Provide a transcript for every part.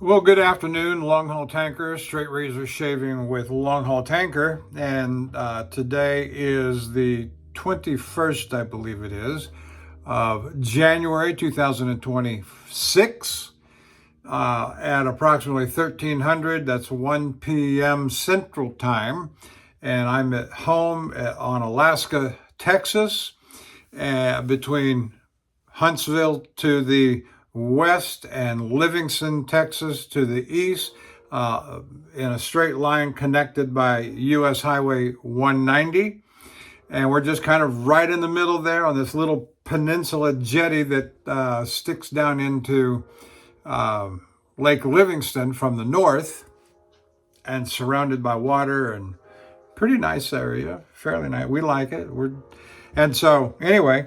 Well, good afternoon, Longhaultanker, straight razor shaving with Longhaultanker. And today is the 21st, I believe it is, of January 2026 at approximately 1300. That's 1 p.m. Central Time. And I'm at home on Alaska, Texas, between Huntsville to the west and Livingston, Texas to the east, in a straight line connected by US Highway 190. And we're just kind of right in the middle there on this little peninsula jetty that sticks down into Lake Livingston from the north and surrounded by water, and pretty nice area, fairly nice. We like it. And so anyway,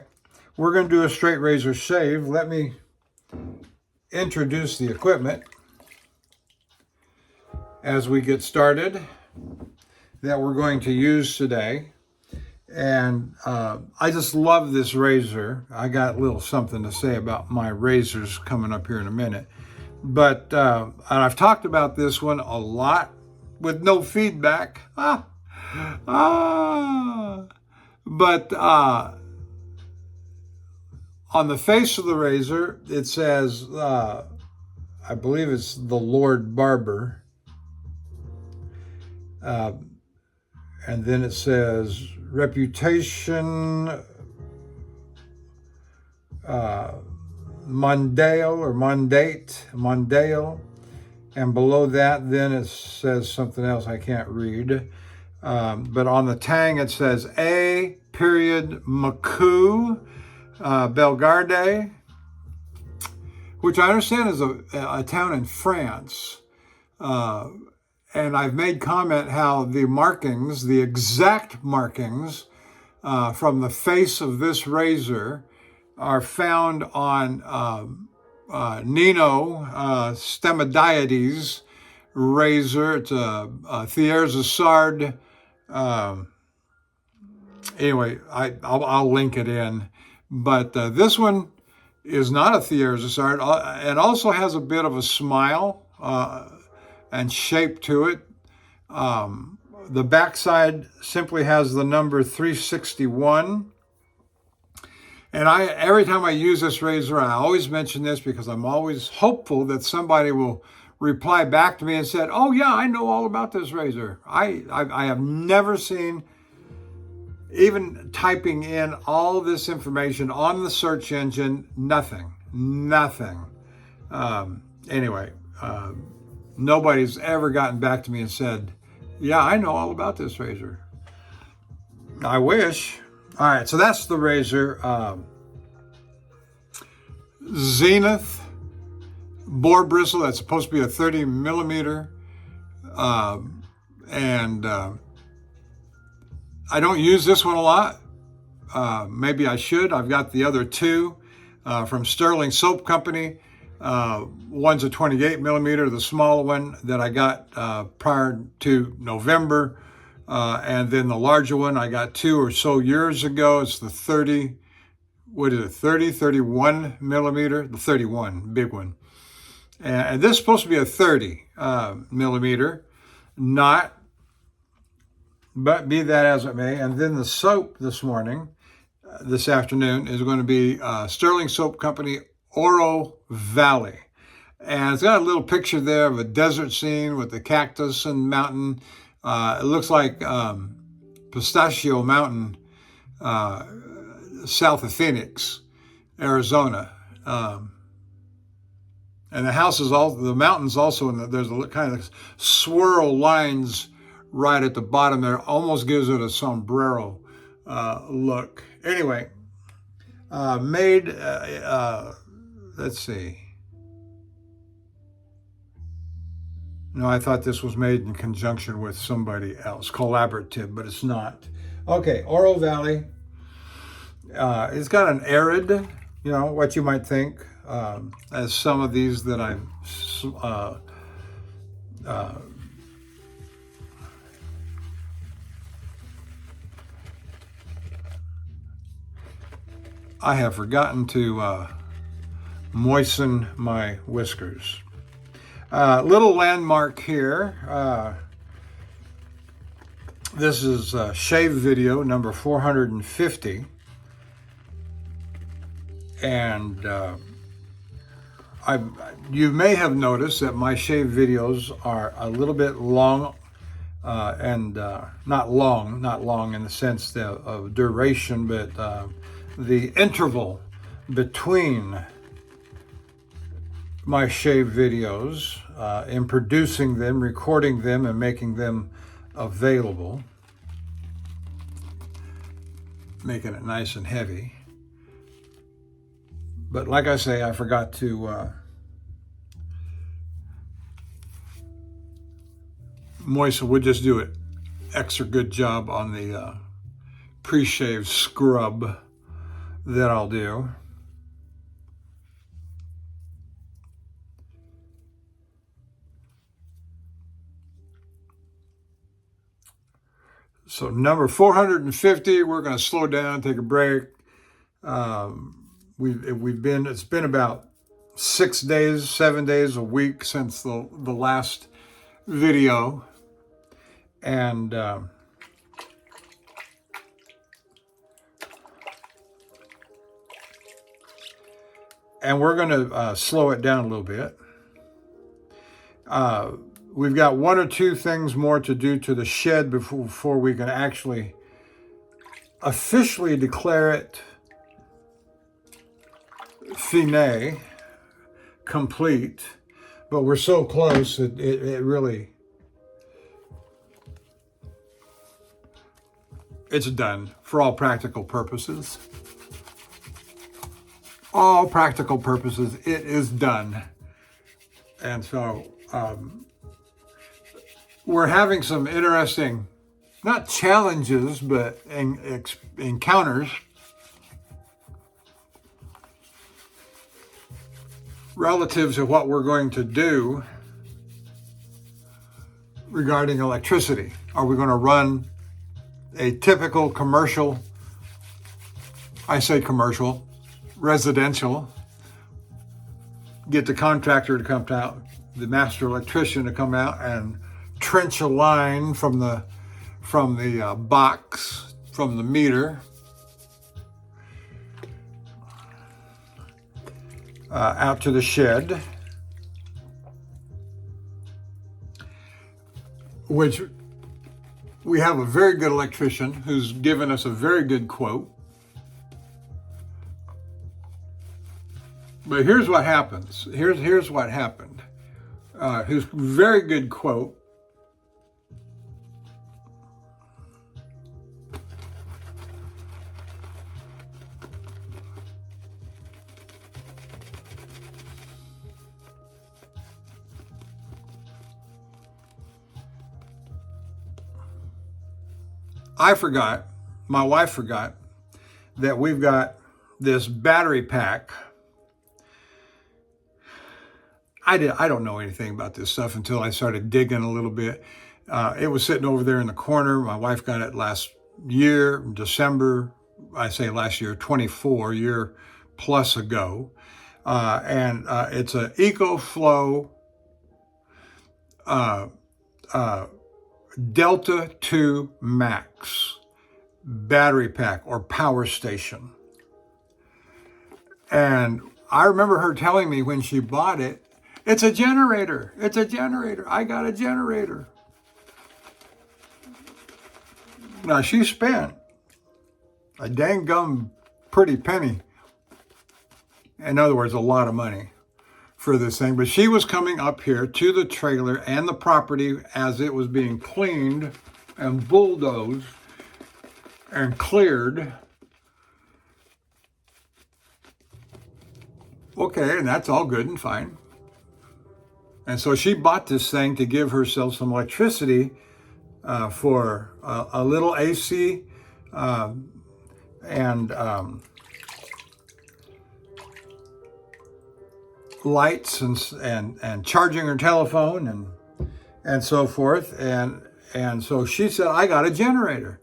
we're going to do a straight razor shave. Let me introduce the equipment as we get started that we're going to use today. And I just love this razor. I got a little something to say about my razors coming up here in a minute. But and I've talked about this one a lot with no feedback. But on the face of the razor, it says, I believe it's the Lord Barber. And then it says reputation Mondale. And below that, then it says something else I can't read. But on the tang, it says A. Macou. Bellegarde, which I understand is a town in France. And I've made comment how the markings, the exact markings from the face of this razor are found on Nino Stemadiades razor. It's a Thiers-Essard. Anyway, I'll link it in. But this one is not a Thiers-Essard. It also has a bit of a smile and shape to it. The backside simply has the number 361. And every time I use this razor, I always mention this because I'm always hopeful that somebody will reply back to me and said, "Oh yeah, I know all about this razor." I have never seen, even typing in all this information on the search engine, nothing. Anyway, nobody's ever gotten back to me and said, "Yeah, I know all about this razor." I wish. All right, so that's the razor. Zenith boar bristle. That's supposed to be a 30 millimeter. I don't use this one a lot. Maybe I should. I've got the other two from Sterling Soap Company. One's a 28 millimeter, the smaller one that I got prior to November. And then the larger one I got 2 or so years ago. It's the 30, 31 millimeter, the 31, big one. And this is supposed to be a 30 millimeter, not. But be that as it may, and then the soap this afternoon, is going to be Sterling Soap Company Oro Valley. And it's got a little picture there of a desert scene with the cactus and mountain. It looks like Pistachio Mountain, south of Phoenix, Arizona. And the mountains also, there's a kind of swirl lines right at the bottom there, almost gives it a sombrero look. Anyway, made, let's see. No, I thought this was made in conjunction with somebody else, collaborative, but it's not. Okay, Oro Valley. It's got an arid, what you might think, as some of these that I've I have forgotten to moisten my whiskers. Little landmark here. This is shave video number 450. And you may have noticed that my shave videos are a little bit long, and not long in the sense of duration, but the interval between my shave videos in producing them, recording them, and making them available, making it nice and heavy. But like I say, I forgot to moisten. We'll just do it extra good job on the pre-shave scrub that I'll do. So number 450, we're going to slow down, take a break. It's been about 6 days, 7 days, a week since the last video. And we're going to slow it down a little bit. We've got one or two things more to do to the shed before we can actually officially declare it fine, complete. But we're so close that it really, it's done for all practical purposes. All practical purposes, it is done. And so we're having some interesting, not challenges, but encounters relative to what we're going to do regarding electricity. Are we going to run a typical commercial, I say commercial, residential, get the contractor to come out, the master electrician to come out and trench a line from the box, from the meter, out to the shed, which we have a very good electrician who's given us a very good quote. But here's what happens. Here's what happened. His very good quote. My wife forgot that we've got this battery pack. I don't know anything about this stuff until I started digging a little bit. It was sitting over there in the corner. My wife got it last year, December. I say last year, 24 year plus ago. And it's an EcoFlow Delta 2 Max battery pack or power station. And I remember her telling me when she bought it, it's a generator. It's a generator. I got a generator. Now she spent a dang gum pretty penny. In other words, a lot of money for this thing. But she was coming up here to the trailer and the property as it was being cleaned and bulldozed and cleared. Okay, and that's all good and fine. And so she bought this thing to give herself some electricity for a little AC and lights and charging her telephone and so forth. And so she said, I got a generator.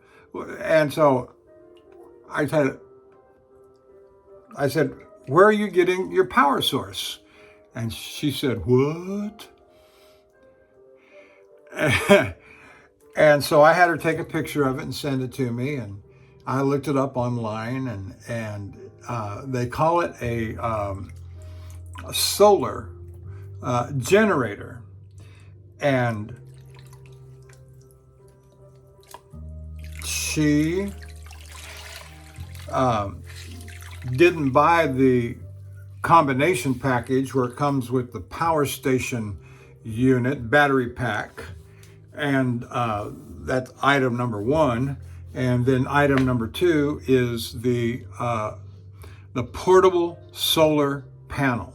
And so I said, where are you getting your power source? And she said, what? And so I had her take a picture of it and send it to me, and I looked it up online, and they call it a solar generator. And she didn't buy the combination package where it comes with the power station unit battery pack, and that's item number one. And then item number two is the portable solar panel.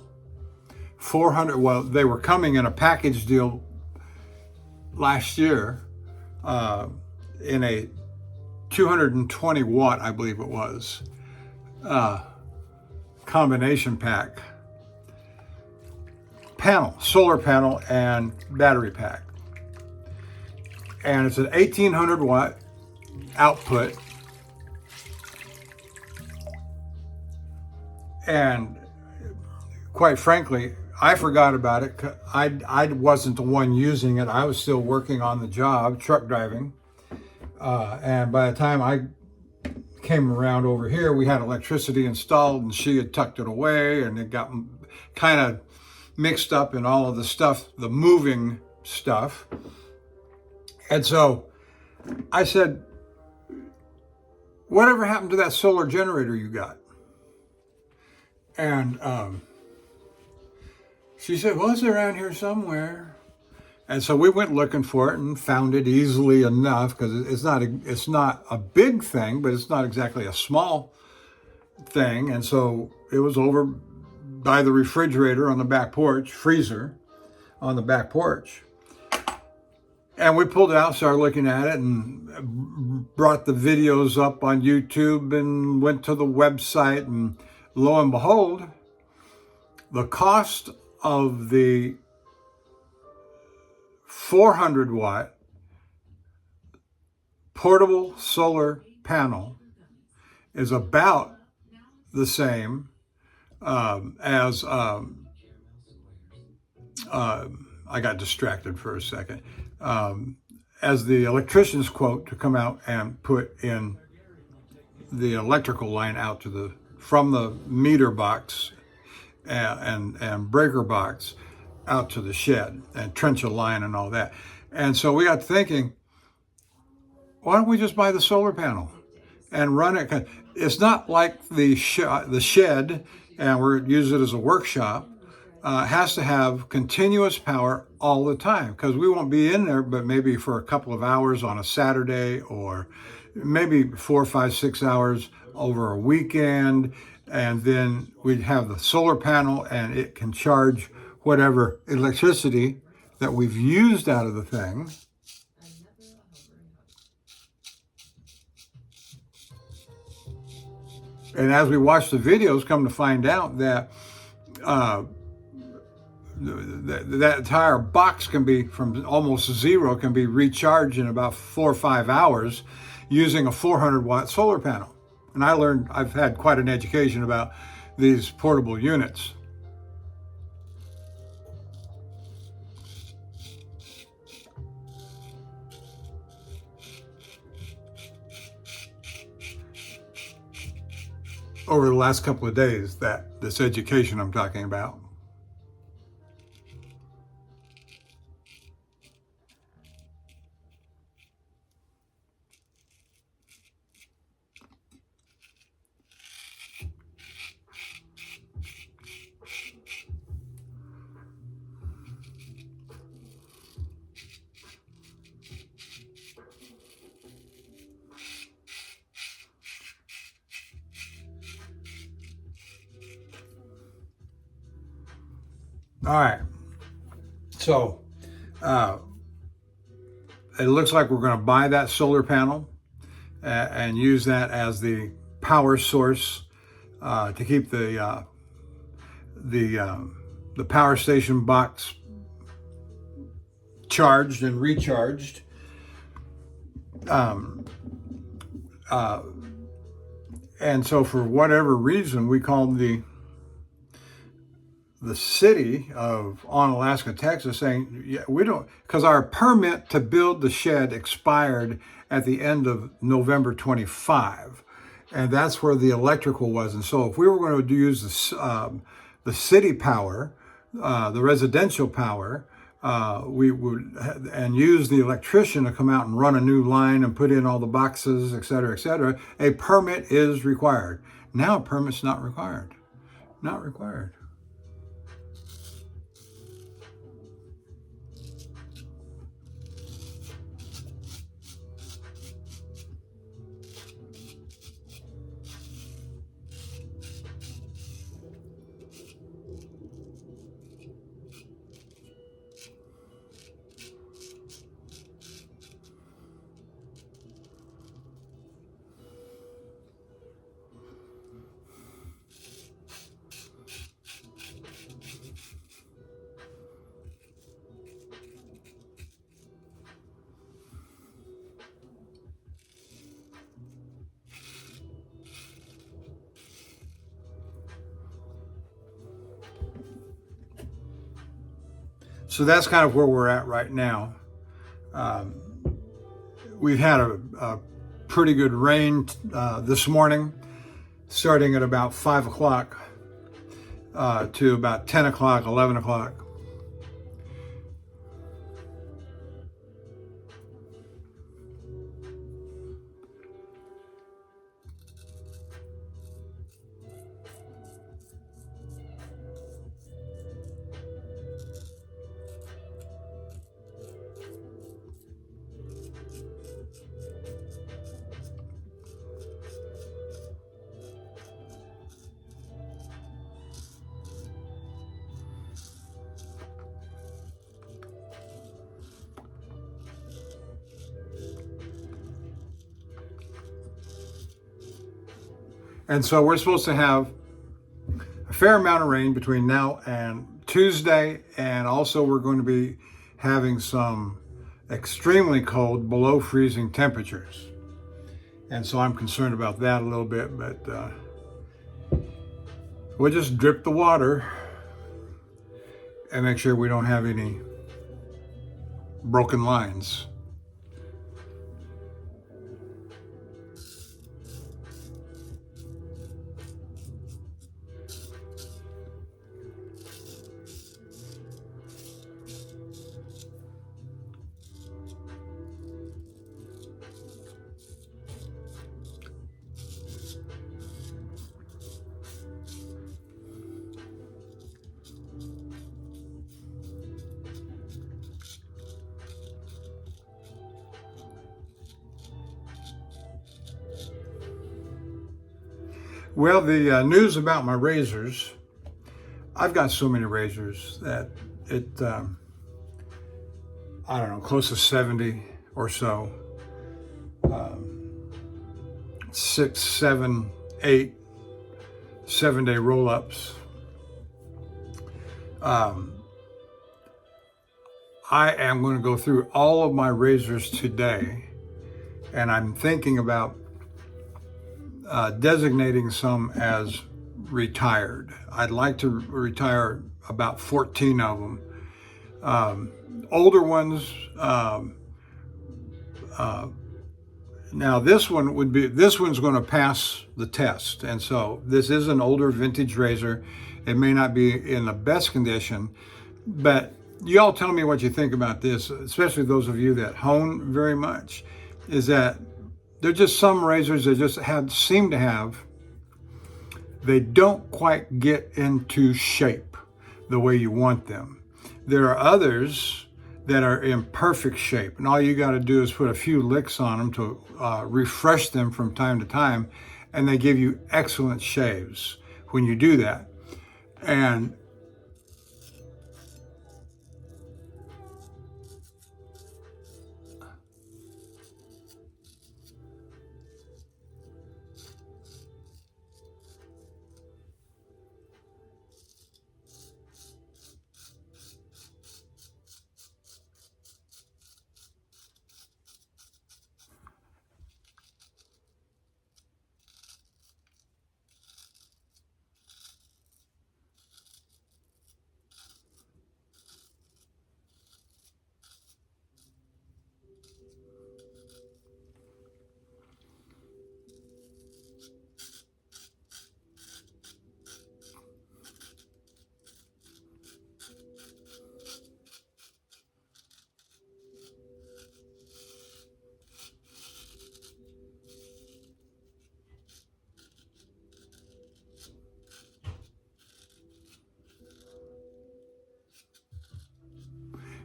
400. Well, they were coming in a package deal last year in a 220 watt, I believe it was, combination pack panel, solar panel and battery pack. And it's an 1800 watt output. And quite frankly, I forgot about it. I wasn't the one using it. I was still working on the job, truck driving. And by the time I came around over here, we had electricity installed, and she had tucked it away, and it got kind of mixed up in all of the stuff, the moving stuff. And so I said, whatever happened to that solar generator you got? And she said, well, it's around here somewhere. And so we went looking for it and found it easily enough, because it's not a big thing, but it's not exactly a small thing. And so it was over by the refrigerator on the back porch, freezer on the back porch. And we pulled it out, started looking at it, and brought the videos up on YouTube and went to the website, and lo and behold, the cost of the 400 watt portable solar panel is about the same as I got distracted for a second, as the electrician's quote to come out and put in the electrical line out to from the meter box and breaker box out to the shed and trench a line and all that. And so we got thinking, why don't we just buy the solar panel and run it? It's not like the shed, and we use it as a workshop. Has to have continuous power all the time, because we won't be in there but maybe for a couple of hours on a Saturday, or maybe 4, 5, 6 hours over a weekend. And then we'd have the solar panel, and it can charge whatever electricity that we've used out of the thing. And as we watch the videos, come to find out that that entire box can be, from almost zero, can be recharged in about 4 or 5 hours using a 400 watt solar panel. And I've had quite an education about these portable units. Over the last couple of days, this education I'm talking about. All right, so it looks like we're going to buy that solar panel and use that as the power source to keep the power station box charged and recharged. And so for whatever reason, we called the the city of Onalaska, Texas, saying, yeah, we don't, because our permit to build the shed expired at the end of November 25. And that's where the electrical was. And so if we were going to use the city power, the residential power, we would, and use the electrician to come out and run a new line and put in all the boxes, et cetera, et cetera. A permit is required. Now a permit's not required. Not required. So that's kind of where we're at right now. We've had a pretty good rain this morning, starting at about 5 o'clock to about 10 o'clock, 11 o'clock. And so we're supposed to have a fair amount of rain between now and Tuesday. And also we're going to be having some extremely cold, below freezing temperatures. And so I'm concerned about that a little bit, but we'll just drip the water and make sure we don't have any broken lines. Well, the news about my razors, I've got so many razors that I don't know, close to 70 or so. 6, 7, 8 7-day roll-ups. I am going to go through all of my razors today, and I'm thinking about designating some as retired. I'd like to retire about 14 of them. Older ones, now this one's going to pass the test. And so this is an older vintage razor. It may not be in the best condition, but y'all tell me what you think about this, especially those of you that hone very much, is that there are just some razors that just seem to have, they don't quite get into shape the way you want them. There are others that are in perfect shape, and all you got to do is put a few licks on them to refresh them from time to time, and they give you excellent shaves when you do that. And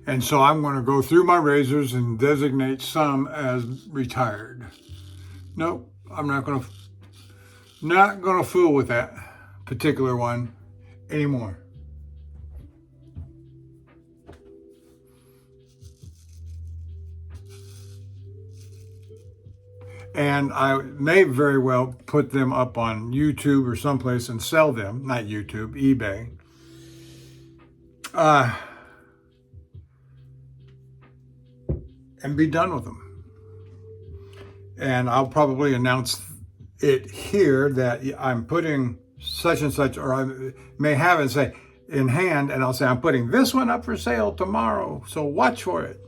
And so I'm going to go through my razors and designate some as retired. Nope, I'm not going to fool with that particular one anymore. And I may very well put them up on YouTube or someplace and sell them. Not YouTube, eBay. And be done with them. And I'll probably announce it here that I'm putting such and such, or I may have it say in hand, and I'll say, I'm putting this one up for sale tomorrow, so watch for it.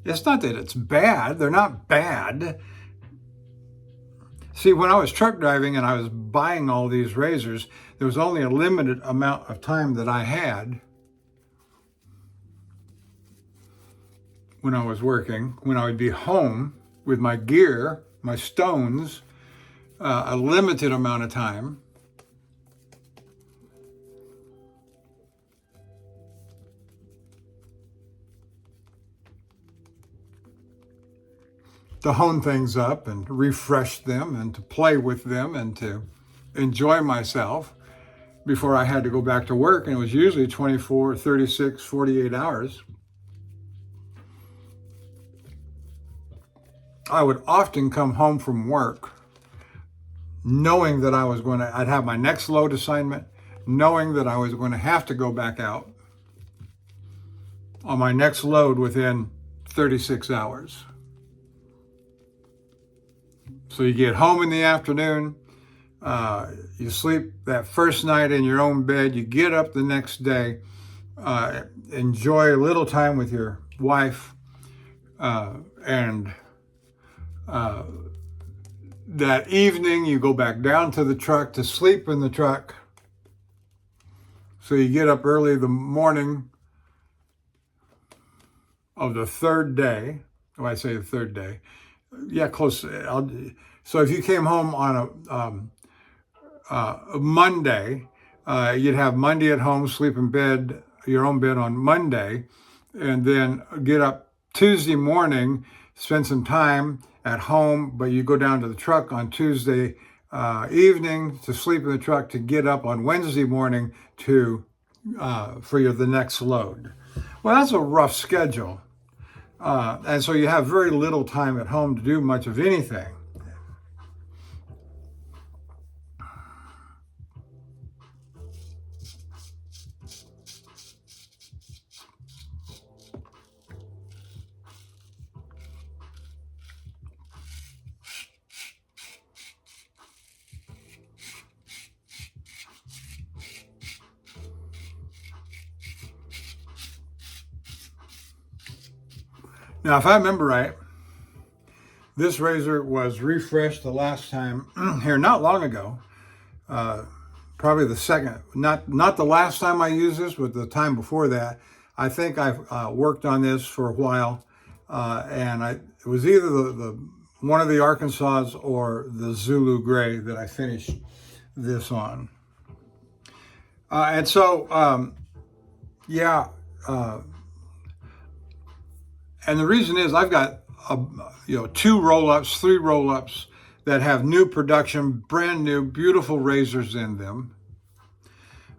It's not that it's bad. They're not bad. See, when I was truck driving and I was buying all these razors, there was only a limited amount of time that I had when I was working, when I would be home with my gear, my stones, a limited amount of time. To hone things up and refresh them and to play with them and to enjoy myself before I had to go back to work. And it was usually 24, 36, 48 hours. I would often come home from work knowing that I'd have my next load assignment, knowing that I was going to have to go back out on my next load within 36 hours. So you get home in the afternoon, you sleep that first night in your own bed, you get up the next day, enjoy a little time with your wife, and that evening you go back down to the truck to sleep in the truck. So you get up early the morning of the third day. When I say the third day, yeah, close. So if you came home on a Monday, you'd have Monday at home, sleep in bed, your own bed on Monday, and then get up Tuesday morning, spend some time at home, but you go down to the truck on Tuesday evening to sleep in the truck to get up on Wednesday morning to for the next load. Well, that's a rough schedule. And so you have very little time at home to do much of anything. Now, if I remember right, this razor was refreshed the last time here not long ago. Probably the second, not the last time I used this, but the time before that. I think I've worked on this for a while, and it was either the one of the Arkansas or the Zulu Gray that I finished this on. And so, yeah. And the reason is I've got 2 roll-ups, 3 roll-ups that have new production, brand new, beautiful razors in them.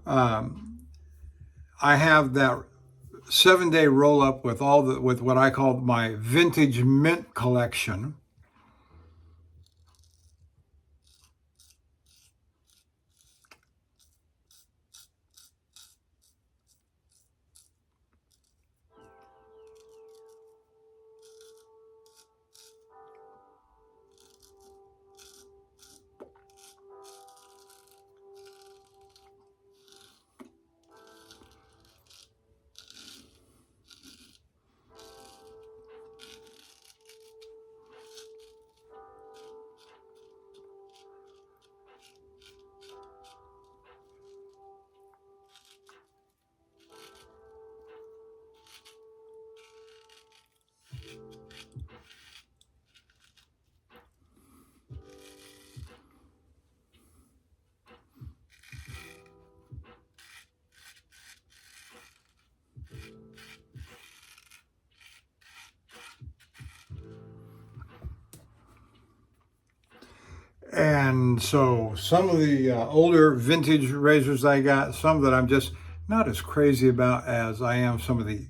I have that 7-day roll-up with with what I call my vintage mint collection. And so some of the older vintage razors I got, some that I'm just not as crazy about as I am some of the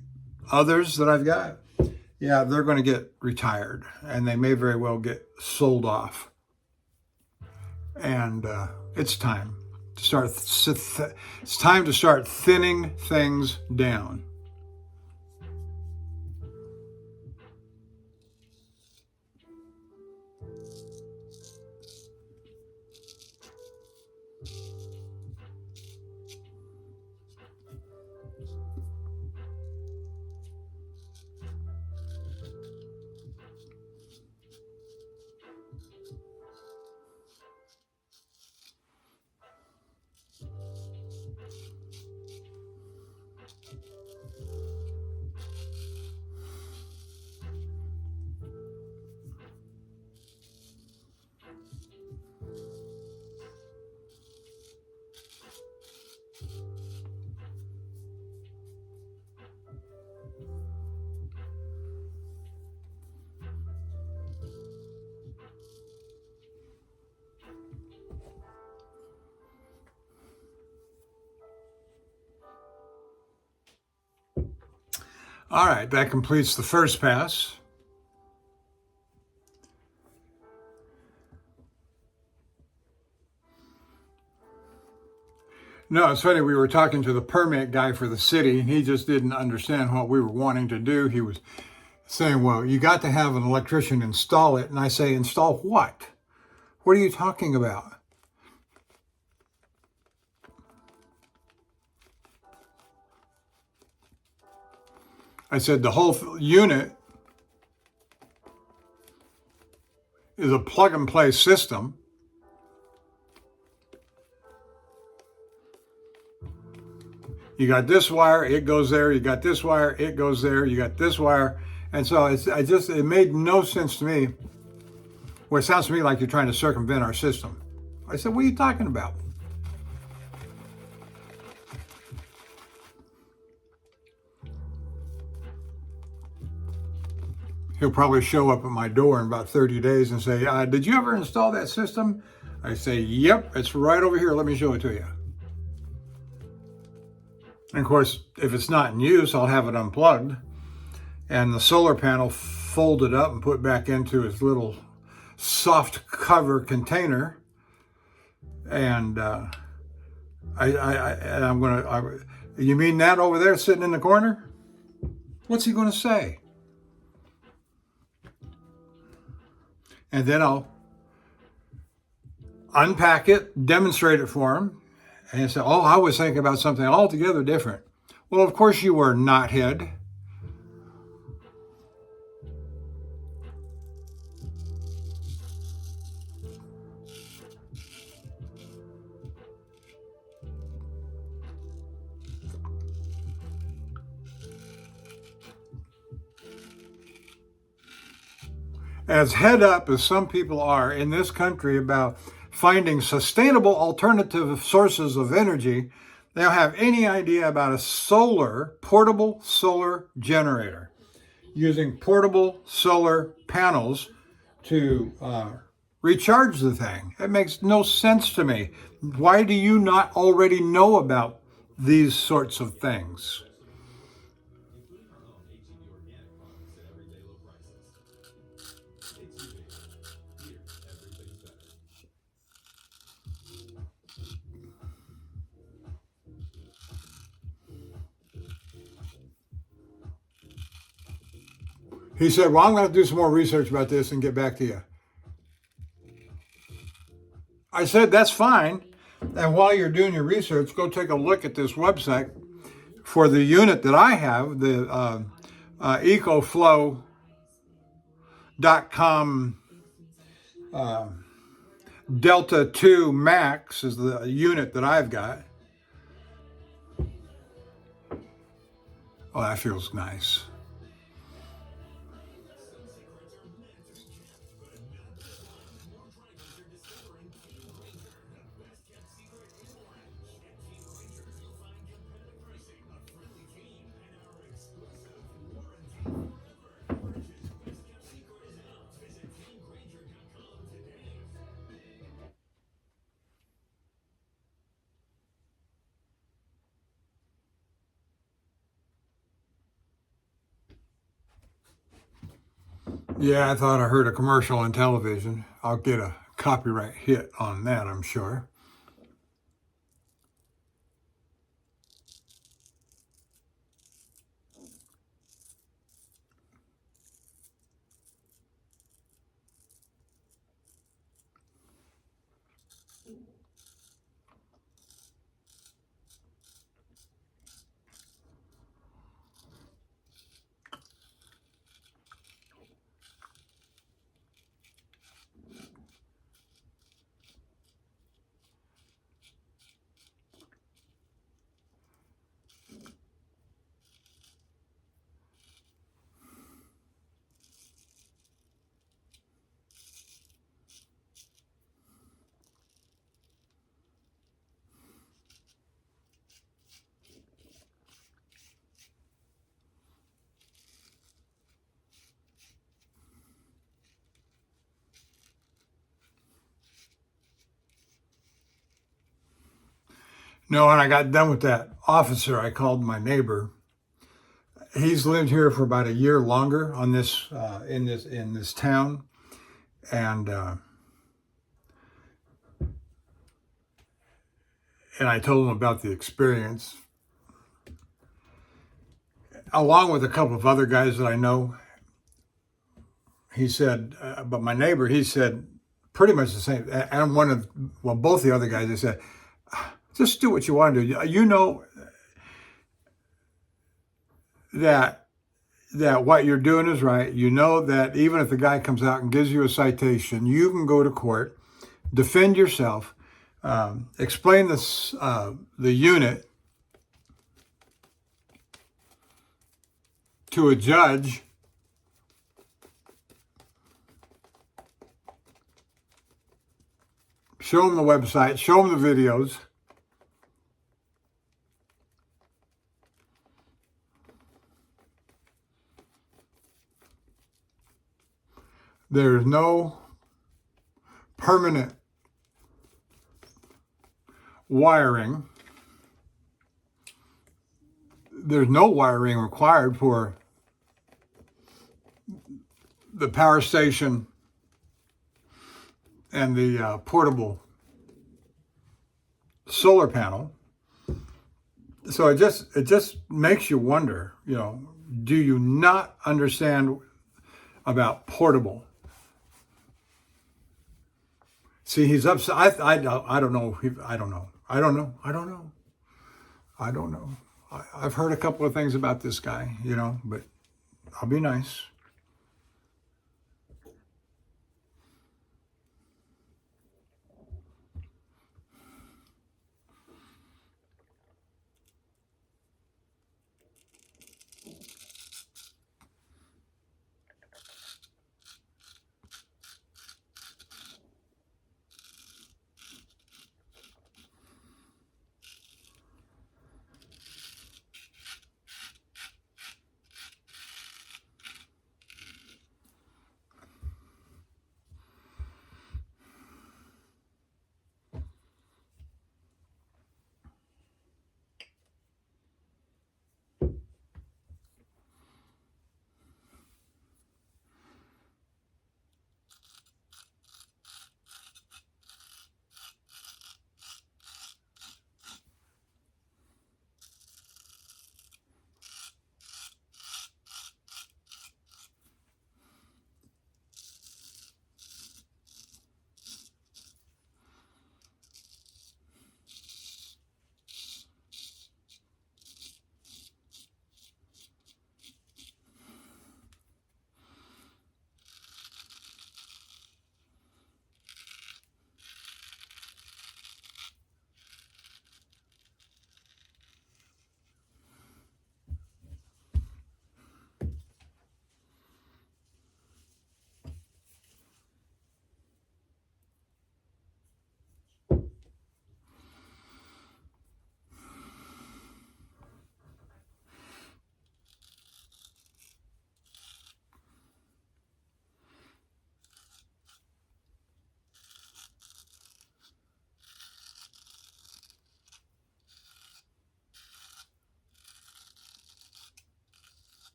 others that I've got, yeah, they're going to get retired, and they may very well get sold off. And it's time to start. It's time to start thinning things down. All right, that completes the first pass. No, it's funny. We were talking to the permit guy for the city, and he just didn't understand what we were wanting to do. He was saying, well, you got to have an electrician install it. And I say, install what? What are you talking about? I said, the whole unit is a plug and play system. You got this wire, it goes there. You got this wire, it goes there. You got this wire. And so it made no sense to me. Well, it sounds to me like you're trying to circumvent our system. I said, what are you talking about? He'll probably show up at my door in about 30 days and say, did you ever install that system? I say, yep, it's right over here. Let me show it to you. And of course, if it's not in use, I'll have it unplugged and the solar panel folded up and put back into its little soft cover container. And you mean that over there sitting in the corner? What's he going to say? And then I'll unpack it, demonstrate it for him, and say, oh, I was thinking about something altogether different. Well, of course you were, knothead. As head up as some people are in this country about finding sustainable alternative sources of energy, they don't have any idea about a portable solar generator using portable solar panels to recharge the thing. It makes no sense to me. Why do you not already know about these sorts of things? He said, well, I'm going to do some more research about this and get back to you. I said, that's fine. And while you're doing your research, go take a look at this website for the unit that I have, the ecoflow.com Delta 2 Max is the unit that I've got. Oh, that feels nice. Yeah, I thought I heard a commercial on television. I'll get a copyright hit on that, I'm sure. No, when I got done with that officer, I called my neighbor. He's lived here for about a year longer on this in this town, and I told him about the experience, along with a couple of other guys that I know. He said, but my neighbor, he said pretty much the same. And both the other guys, they said, just do what you want to do. You know that what you're doing is right. You know that even if the guy comes out and gives you a citation, you can go to court, defend yourself, explain this the unit to a judge, show them the website, show them the videos. There's no permanent wiring. There's no wiring required for the power station and the portable solar panel. So it just makes you wonder, do you not understand about portable? See, he's upset. I don't know. I don't know. I've heard a couple of things about this guy, but I'll be nice.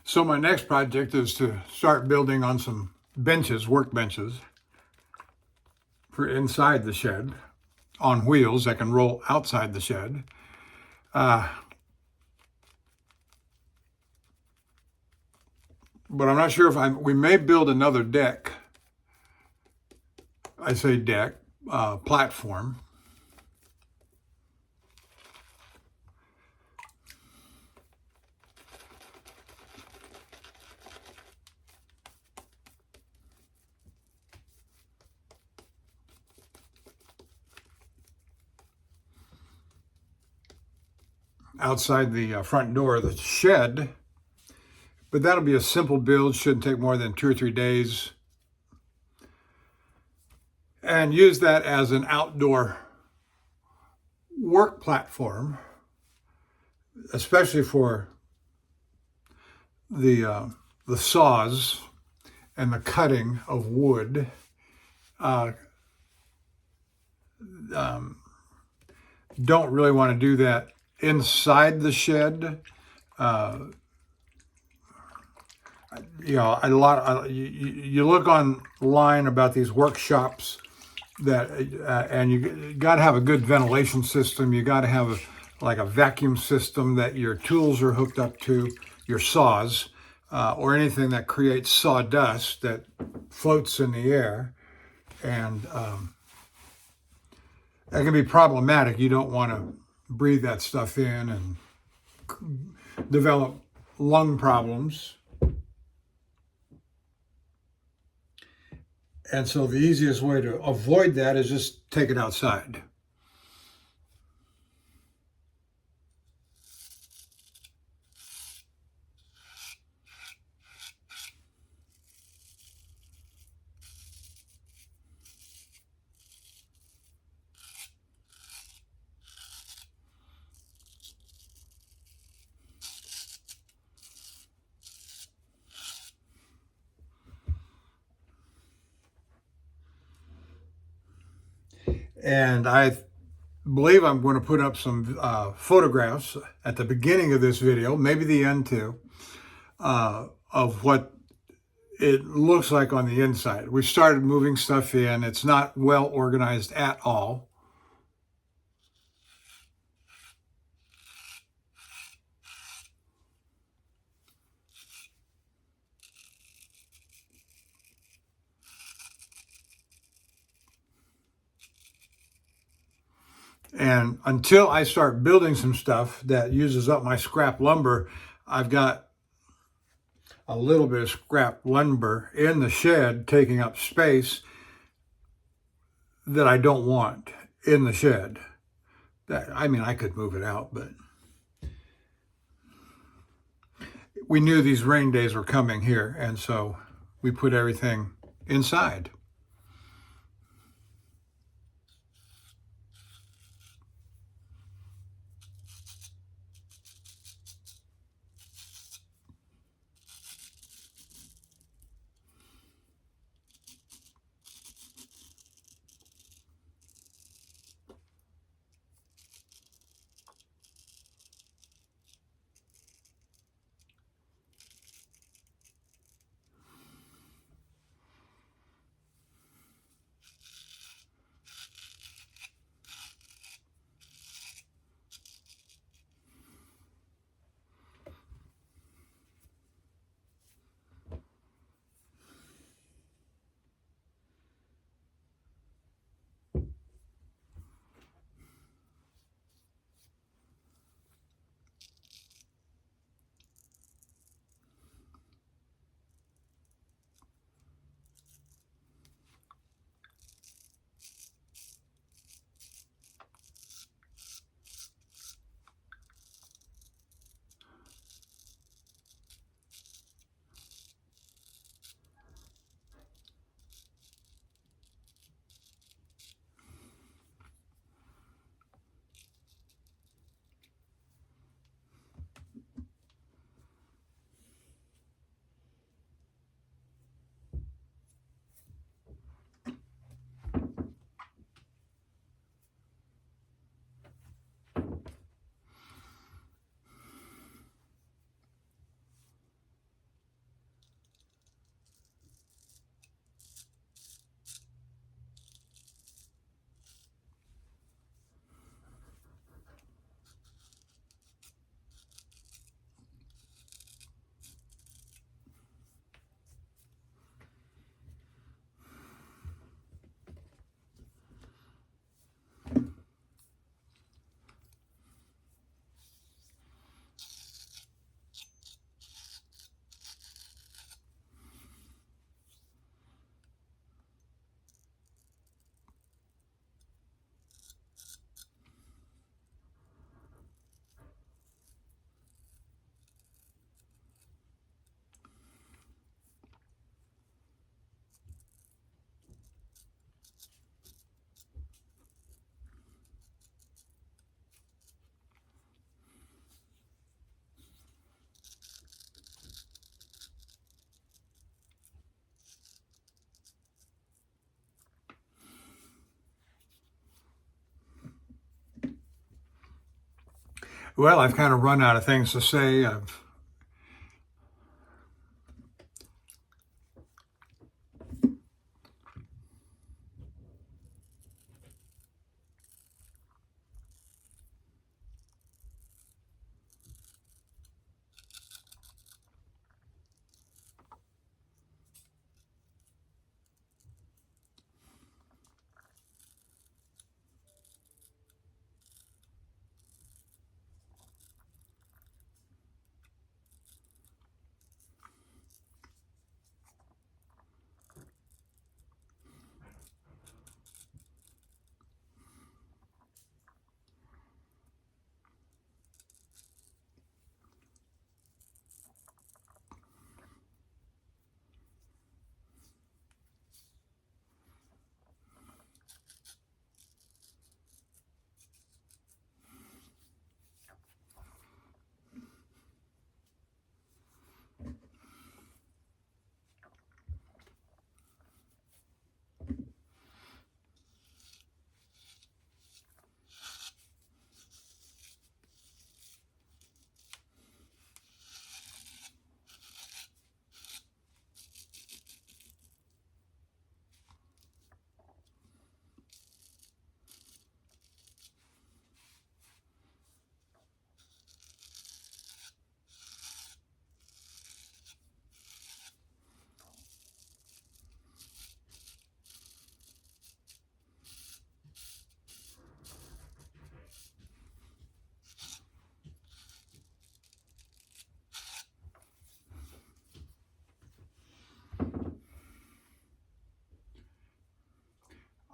So my next project is to start building on some benches, work benches, for inside the shed on wheels that can roll outside the shed. But I'm not sure if we may build another deck. I say deck, platform. Outside the front door of the shed, but that'll be a simple build, shouldn't take more than 2 or 3 days, and use that as an outdoor work platform, especially for the saws and the cutting of wood. Don't really want to do that inside the shed. You look online about these workshops that, and you got to have a good ventilation system. You got to have like a vacuum system that your tools are hooked up to, your saws, or anything that creates sawdust that floats in the air, and that can be problematic. You don't want to breathe that stuff in and develop lung problems. And so the easiest way to avoid that is just take it outside. And I believe I'm going to put up some photographs at the beginning of this video, maybe the end too, of what it looks like on the inside. We started moving stuff in. It's not well organized at all. And until I start building some stuff that uses up my scrap lumber, I've got a little bit of scrap lumber in the shed taking up space that I don't want in the shed. I mean, I could move it out, but we knew these rain days were coming here, and so we put everything inside. Well, I've kind of run out of things to say.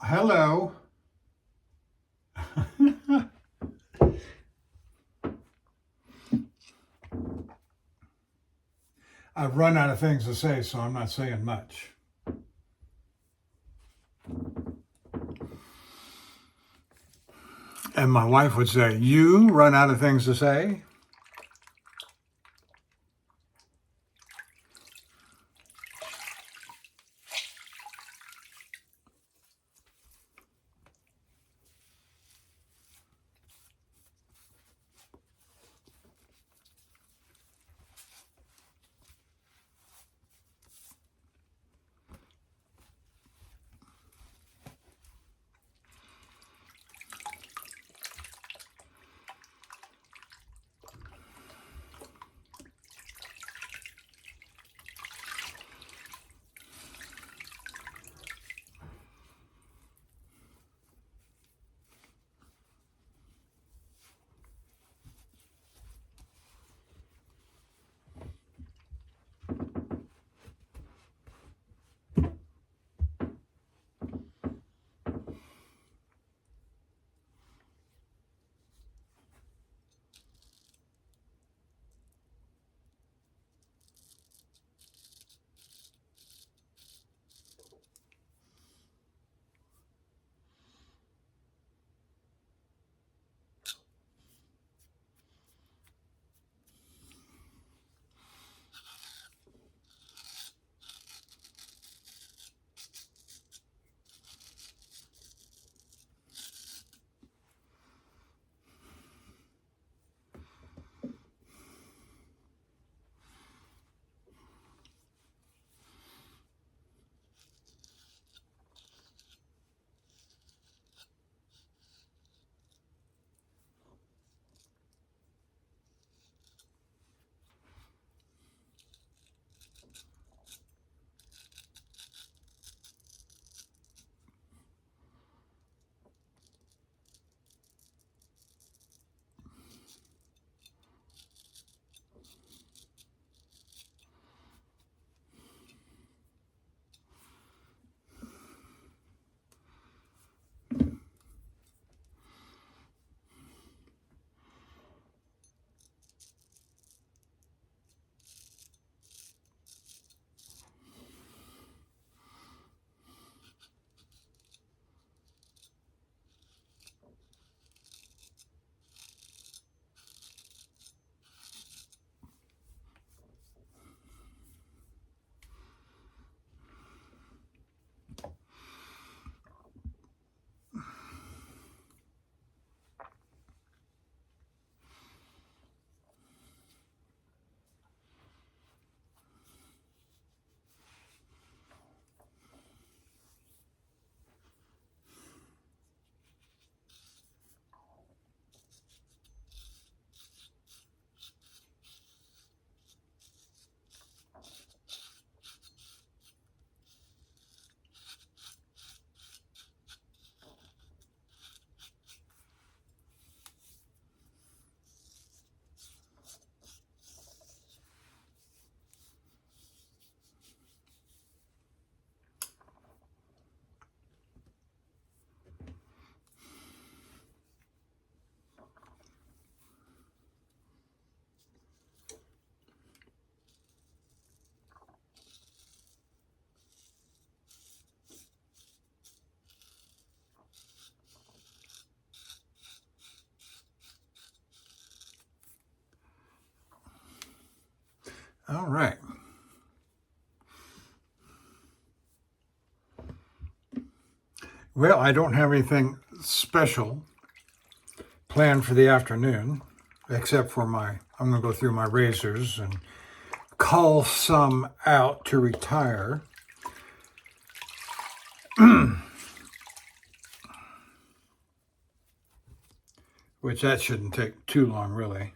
Hello. I've run out of things to say, so I'm not saying much. And my wife would say, "You run out of things to say?" All right. Well, I don't have anything special planned for the afternoon, except for I'm going to go through my razors and call some out to retire. Which that shouldn't take too long, really.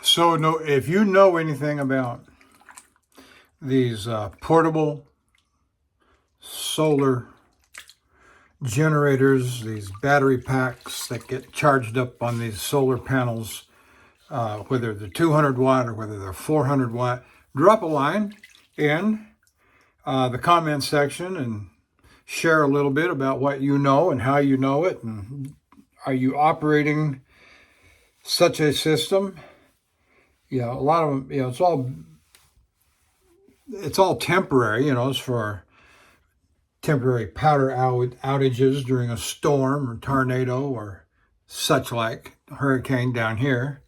So, no, if you know anything about these portable solar generators, these battery packs that get charged up on these solar panels, whether they're 200 watt or whether they're 400 watt, drop a line in the comment section and share a little bit about what you know and how you know it, and are you operating such a system? You know, a lot of them, you know, it's all temporary, you know, it's for temporary power outages during a storm or tornado or such like hurricane down here.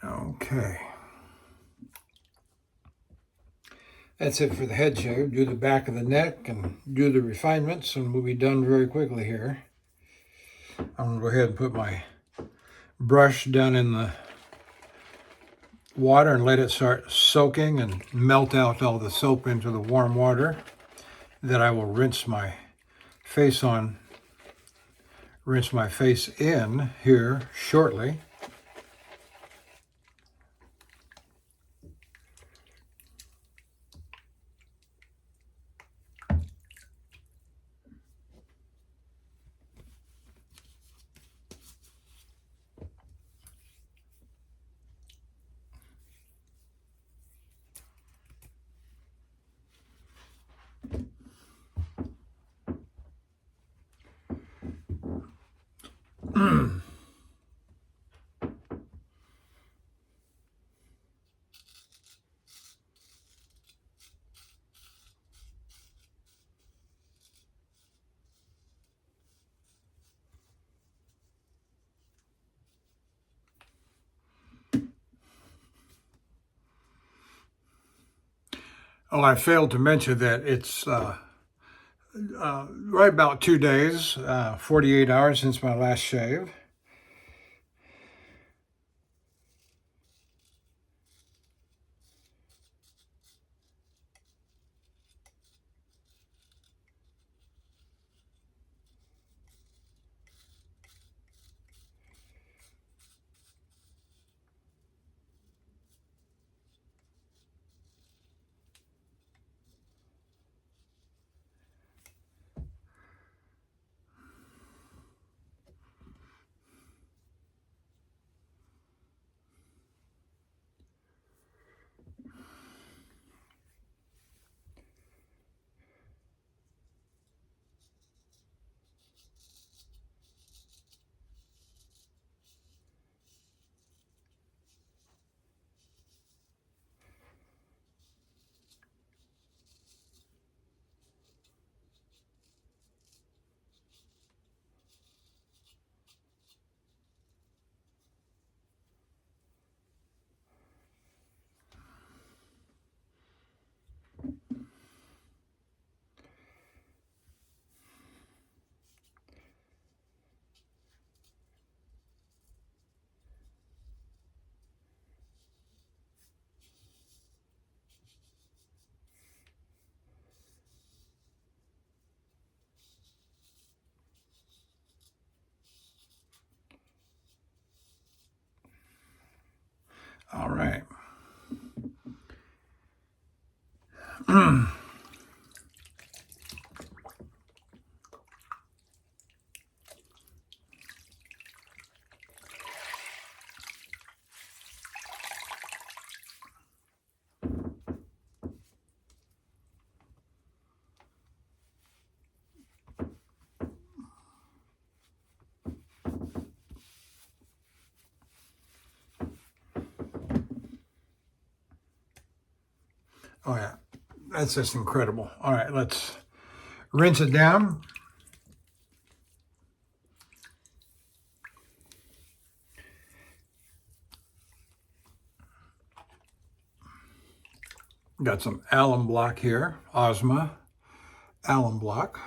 Okay. That's it for the head shave. Do the back of the neck and do the refinements, and we'll be done very quickly here. I'm going to go ahead and put my brush down in the water and let it start soaking and melt out all the soap into the warm water. Then I will rinse my face in here shortly. Oh, I failed to mention that it's right about 2 days, 48 hours since my last shave. All right. Oh yeah, that's just incredible. All right, let's rinse it down. Got some alum block here, Ozma alum block.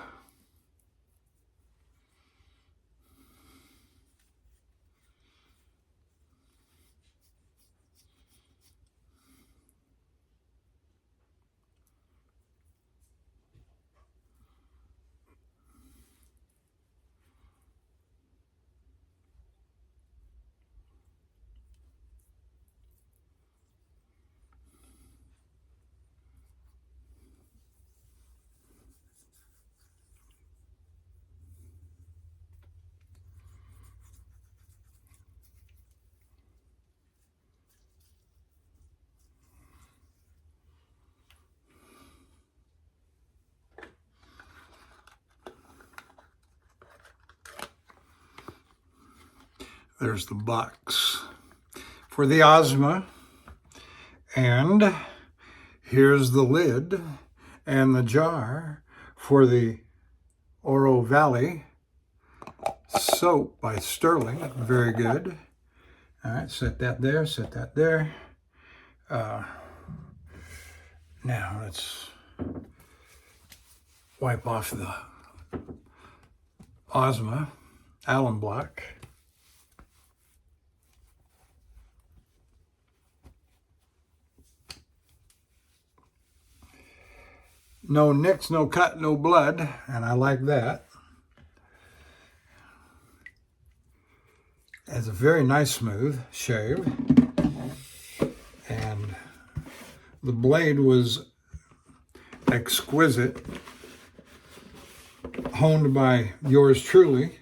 There's the box for the Ozma, and here's the lid and the jar for the Oro Valley soap by Sterling. Very good. All right, set that there, set that there. Now let's wipe off the Ozma alum block. No nicks, no cut, no blood, and I like that. It's a very nice smooth shave, and the blade was exquisite, honed by yours truly.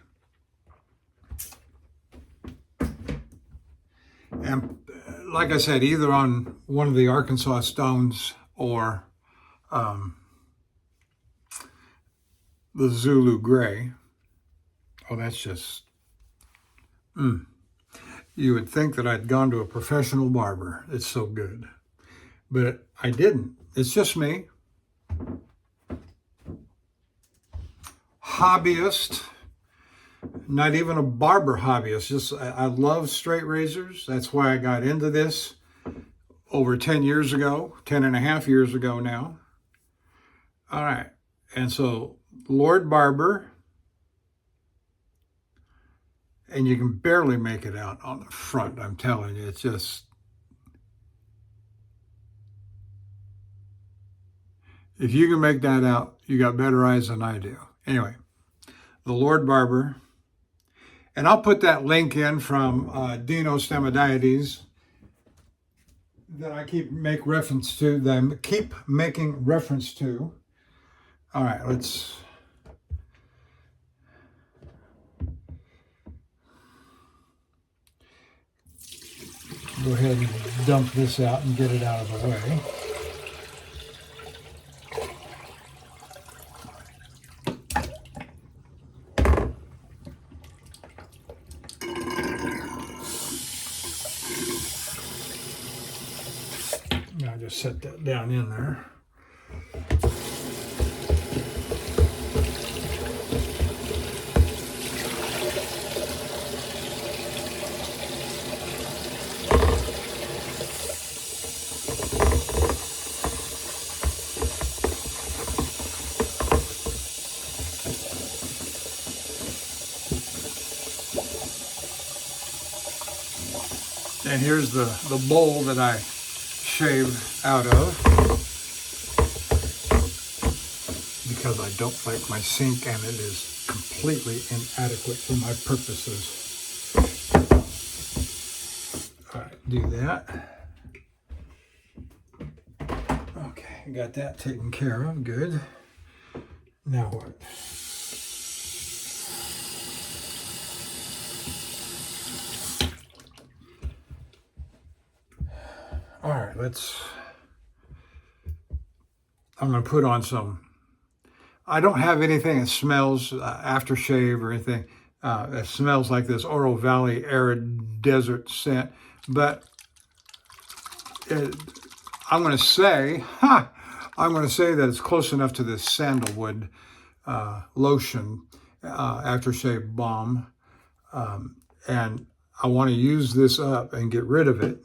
And like I said, either on one of the Arkansas stones or the Zulu Gray. Oh, that's just, You would think that I'd gone to a professional barber. It's so good. But I didn't. It's just me. Hobbyist. Not even a barber hobbyist. Just I love straight razors. That's why I got into this over 10 years ago, 10 and a half years ago now. All right. And so Lord Barber, and you can barely make it out on the front. I'm telling you, it's just, if you can make that out, you got better eyes than I do. Anyway, the Lord Barber, and I'll put that link in from Dino Stemodiades that I keep making reference to. All right, let's go ahead and dump this out and get it out of the way. Now just set that down in there. And here's the bowl that I shaved out of, because I don't like my sink and it is completely inadequate for my purposes. All right. do that. Okay, got that taken care of. Good. Now what? All right, I'm going to put on some. I don't have anything that smells aftershave or anything that smells like this Oro Valley Arid Desert scent, but I'm going to say that it's close enough to this sandalwood lotion aftershave balm, and I want to use this up and get rid of it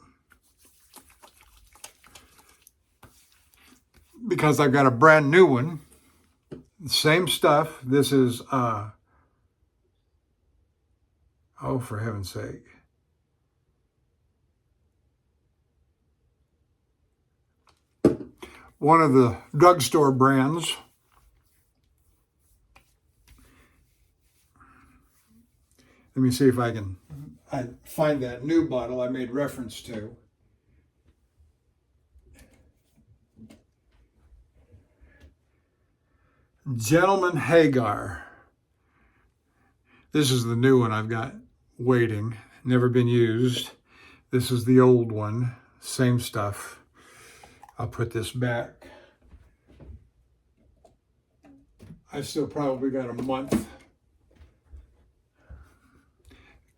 because I've got a brand new one. Same stuff. This is, oh, for heaven's sake. One of the drugstore brands. Let me see if I find that new bottle I made reference to. Gentleman Hagar. This is the new one I've got waiting, never been used. This is the old one, same stuff. I'll put this back. I've still probably got a month. Of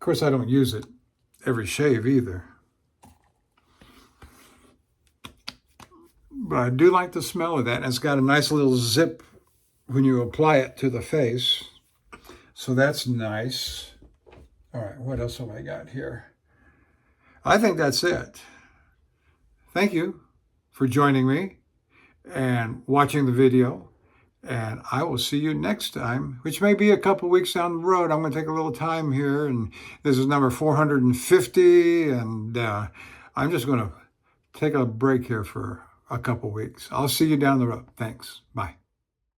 course, I don't use it every shave either. But I do like the smell of that. And it's got a nice little zip when you apply it to the face. So that's nice. All right, what else have I got here? I think that's it. Thank you for joining me and watching the video. And I will see you next time, which may be a couple weeks down the road. I'm going to take a little time here. And this is number 450. And I'm just going to take a break here for a couple weeks. I'll see you down the road. Thanks. Bye.